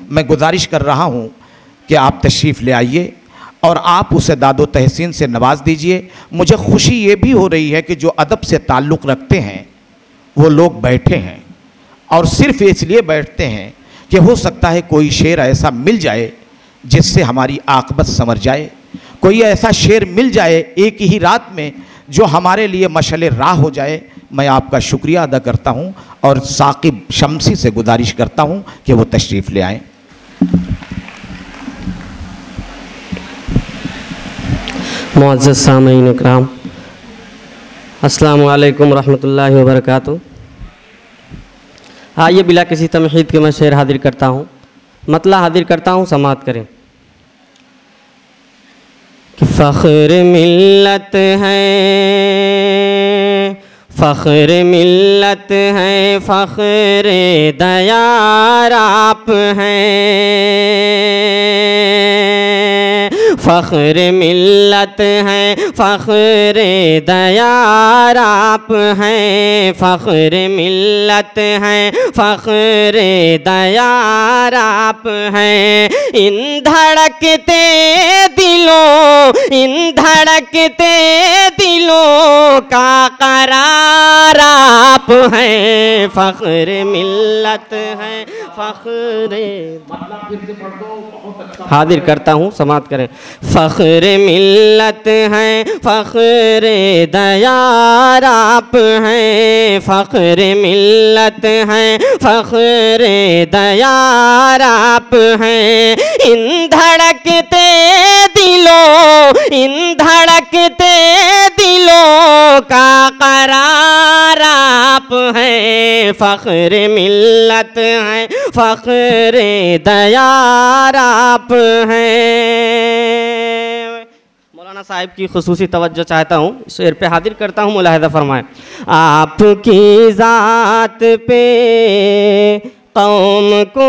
मैं गुजारिश कर रहा हूँ कि आप तशरीफ़ ले आइए और आप उसे दादो तहसीन से नवाज दीजिए। मुझे खुशी ये भी हो रही है कि जो अदब से ताल्लुक़ रखते हैं वो लोग बैठे हैं, और सिर्फ इसलिए बैठते हैं कि हो सकता है कोई शेर ऐसा मिल जाए जिससे हमारी आक़िबत संवर जाए, कोई ऐसा शेर मिल जाए एक ही रात में जो हमारे लिए मशअल राह हो जाए। मैं आपका शुक्रिया अदा करता हूँ और साकिब शमसी से गुजारिश करता हूँ कि वो तशरीफ़ ले आएँ। मुअज़्ज़ज़ सामीईन इकराम, अस्सलामु अलैकुम रहमतुल्लाहि व बरकातुहू। आइए बिला किसी तमहीद के मैं शेर हाजिर करता हूँ, मतला हाजिर करता हूँ, समाअत करें। कि फ़ख्र मिल्लत है, फ़ख्र मिल्लत है, फ़ख्र दयार आप हैं। फ़ख्र मिल्लत है, फ़ख्र दयार आप हैं। फ़ख्र मिल्लत है, फ़ख्र दयार आप हैं। इन धड़कते दिलों, इन धड़कते दिलों का करार आप हैं। फ़ख्र मिल्लत है, फ़ख्र हाजिर करता हूँ, समाअत करें। फ़ख्र मिल्लत है, फ़ख्र दयार आप हैं। फ़ख्र मिल्लत है, फ़ख्र दयार आप हैं। इन धड़कते दिलों, इन धड़कते दिलों का करार आप हैं। फ़ख्र मिल्लत है, फ़ख्र दयार आप हैं। मौलाना साहिब की खुसूसी तवज्जो चाहता हूँ, शेर पे हाजिर करता हूँ, मुलाहिज़ा फरमाएं। आपकी ज़ात पे कौम को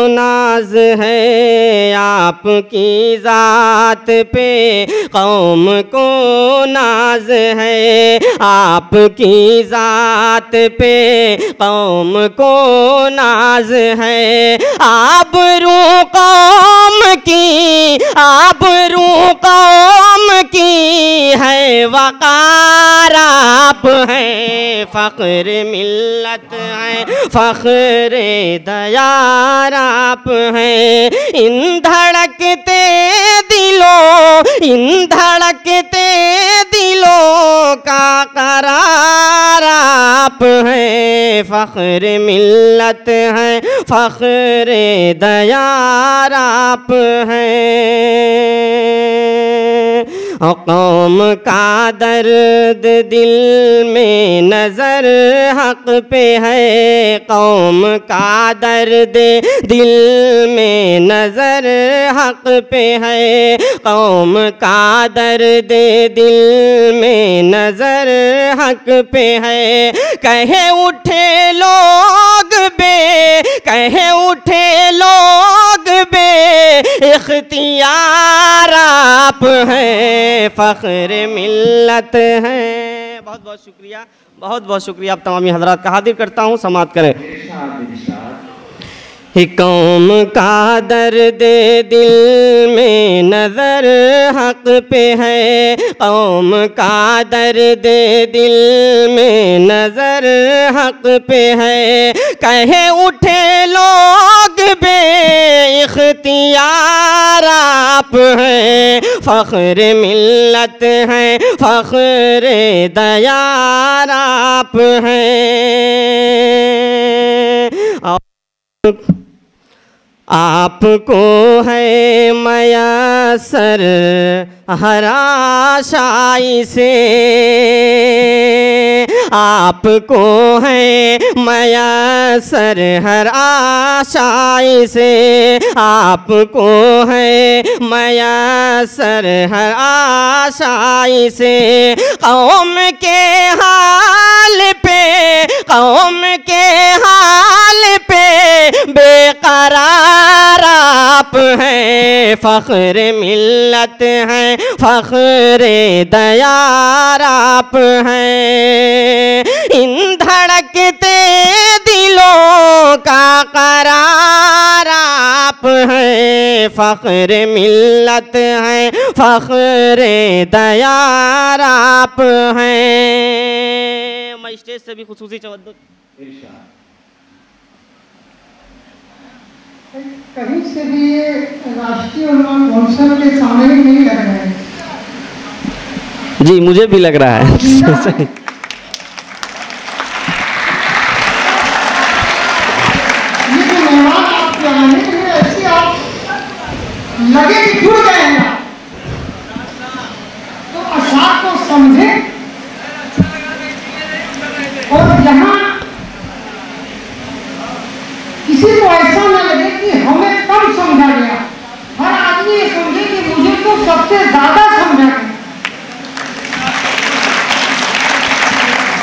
नाज है, आपकी ज़ात पे कौम को नाज है। आपकी ज़ात पे कौम को नाज है। आबरू कौम की, आबरू कौम की है, वक़ार आप हैं। फ़ख्र मिल्लत है, फ़ख्र दयार आप हैं। इन धड़कते दिलों, इन धड़कते दिलों का करार आप हैं। फ़ख्र मिल्लत है, फ़ख्र दयार आप हैं। कौम का दर्द दिल में नज़र हक़ पे है। कौम का दर्द दिल में नज़र हक़ पे है। कौम का दर्द दिल में नज़र हक़ पे है। कहे उठे लोग बे, कहे उठे लोग बे इख्तियार आप हैं। फ़ख्र मिल्लत है। बहुत बहुत शुक्रिया, बहुत बहुत शुक्रिया। आप तमामी हज़रात का हाजिर करता हूँ, समाअत करें। कौम का दर्द दिल में नज़र हक़ पे है। कौम का दर्द दिल में नज़र हक़ पे है। कहे उठे लोग बे इख्तियार आप हैं। फ़ख्र मिल्लत है, फ़ख्र दयार आप हैं। आपको है मयसर हर आशाई से, आपको है मयसर हर आशाई से। आपको है मयसर हर आशाई से। कौम के हाल पे, कौम के हाल पे बेकरार आप हैं। फ़ख्र मिल्लत हैं, फ़ख्र दयार आप हैं। इन धड़कते दिलों का करार आप फ़ख्र मिल्लत हैं, फ़ख्र दयार आप हैं। मैं स्टेज से भी खुसूसी तवज्जो कहीं से भी ये राष्ट्रीय उन्नयन घोषणा के सामने नहीं लग रहे हैं। जी मुझे भी लग रहा है। ये जो मेहमान आपके आने के लिए ऐसे आप लगे कि जुड़ गए हैं, तो अशार को समझे और यहाँ किसी को ऐसा न लगे कि हमें कम समझा गया। हर आदमी ये समझे कि मुझे तो सबसे ज्यादा समझा गया।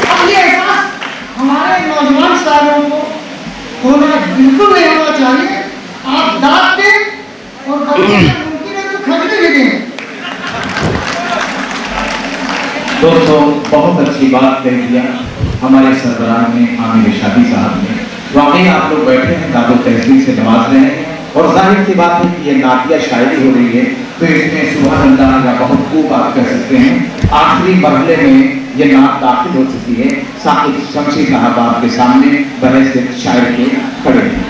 अब ये एहसास हमारे नौजवान सालों को होना बिल्कुल नहीं होना चाहिए। आप दाद दें और मुमकिन है तो खरीद भी दें। दोस्तों बहुत अच्छी बात कह दिया हमारे सरबराह ने, आमिर इरशादी साहब ने। वाकई आप लोग बैठे हैं, दादो तहसीन से नवाज रहे हैं और जाहिर सी बात है कि ये नातिया शायरी हो रही है, तो इसमें सुभान अल्लाह या बहुत खूब आप कह सकते हैं। आखिरी मरहले में ये नात दाखिल हो चुकी है। साकिब शमशी साहब आपके सामने बहस शायर के खड़े हैं।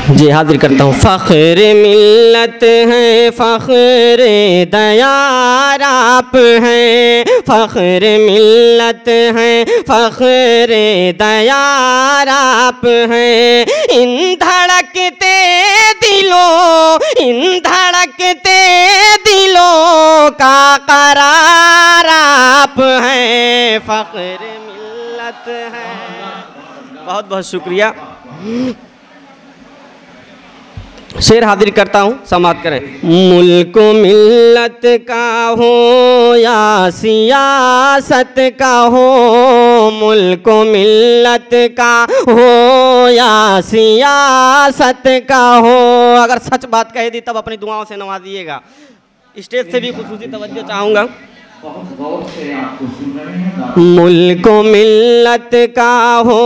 जी हाजिर करता हूँ। फ़ख्र मिल्लत हैं, फ़ख्र दयार आप हैं, फ़ख्र मिल्लत हैं, फ़ख्र दयार आप हैं। इन धड़कते दिलों, इन धड़कते दिलों का करार आप हैं, फ़ख्र मिल्लत हैं। बहुत बहुत शुक्रिया। शेर हाजिर करता हूँ, समाप्त करें। मुल्क मिल्लत का हो या सियासत का हो, मुल्क मिल्लत का हो या सियासत का हो। अगर सच बात कह दी तब अपनी दुआओं से नवाजिएगा। स्टेज से भी खुसूसी तवज्जो चाहूँगा। मुल्क मिल्लत का हो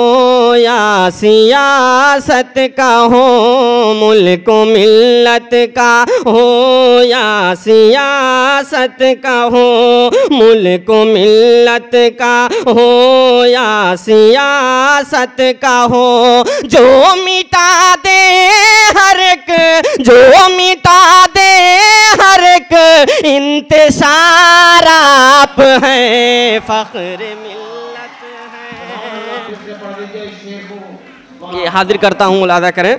या सियासत का हो, मुल्क मिल्लत का हो या सियासत का हो, मुल्क मिल्लत का हो या सियासत का हो। जो मिटा दे हर एक, जो मिटा दे हर एक इंतशार आप हैं, फ़ख्र मिल्लत हैं। ये हाजिर करता हूँ, मुलाज़ा करें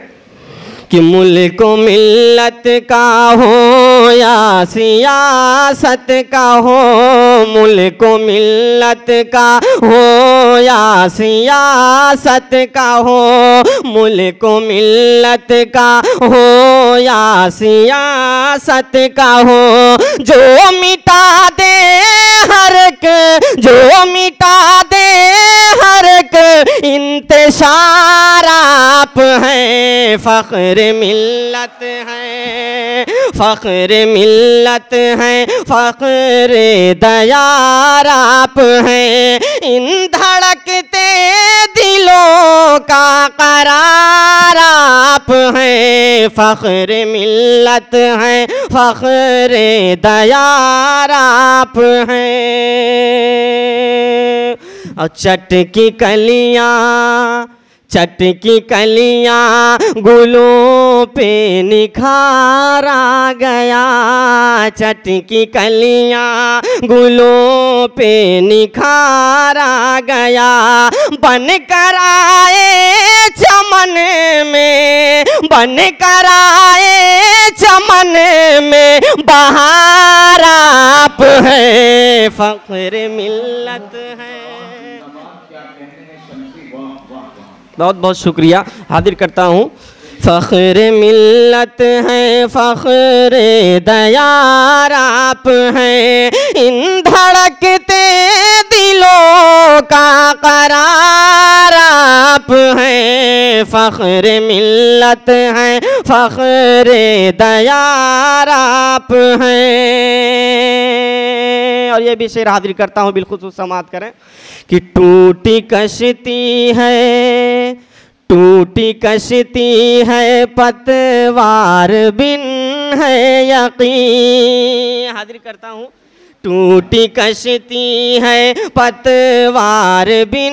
कि मुल्क मिल्लत का हो या सियासत का हो, मुल्क मिल्लत का हो या सियासत का हो, मुल्क मिल्लत का हो या सियासत का हो। जो मिटा दे हर एक, जो मिटा दे हर एक इंतशार आप हैं, फ़ख्र मिल्लत हैं, फ़ख्र मिल्लत हैं, फ़ख्र दयार आप हैं। इन धड़कते दिलों का करार आप हैं, फ़ख्र मिल्लत हैं, फ़ख्र दयार आप हैं। और चटकी कलियाँ, चटकी कलियाँ गुलों पे निखार आ गया, चटकी कलियाँ गुलों पे निखार आ गया। बन कर आए चमन में, बन कर आए चमन में बहार आप हैं, फ़ख्र मिल्लत हैं। बहुत बहुत शुक्रिया। हाजिर करता हूँ। फ़ख्र मिल्लत हैं, फ़ख्र दयार आप हैं। इन धड़कते दिलों का करार आप हैं, फ़ख्र मिल्लत हैं, फ़ख्र दयार आप हैं। और ये भी शेर हाजिर करता हूँ, बिल्कुल समाप्त करें कि टूटी कश्ती है, टूटी कश्ती है पतवार बिन है यकीन। हाजिर करता हूँ। टूटी कश्ती है पतवार बिन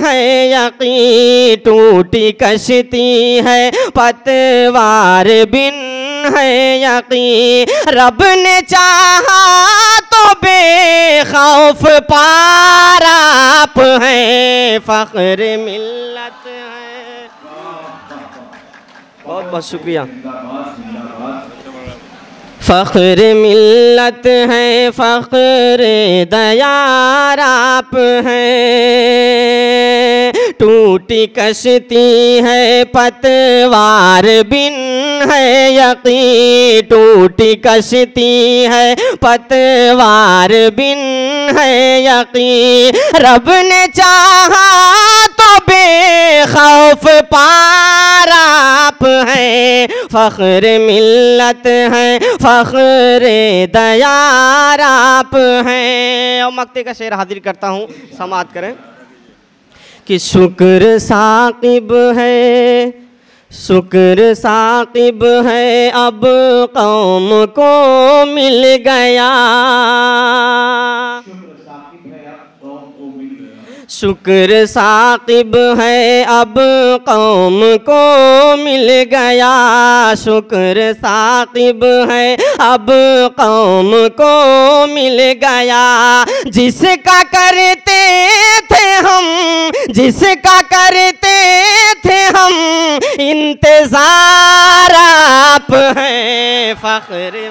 है यकीन, टूटी कश्ती है पतवार बिन है यकीन। रब ने चाहा तो बेखौफ पाराप है, फख्र मिल्लत है। बहुत बहुत शुक्रिया। फ़ख्र मिल्लत है, फ़ख्र दयार आप हैं। टूटी कश्ती है पतवार बिन है यकीन, टूटी कश्ती है पतवार बिन है यकीन। रब ने चाहा तो बेखौफ पार आप हैं, फ़ख्र मिल्लत है, फ़ख्र दयार आप हैं। और मक्ते का शेर हाजिर करता हूँ, समाअत करें कि शुक्र साकिब है, शुक्र साकिब है अब कौम को मिल गया। शुक्र साकिब है अब कौम को मिल गया, शुक्र साकिब है अब कौम को मिल गया। जिसका करते थे हम, जिसका करते थे हम इंतजार आप हैं, फ़ख्र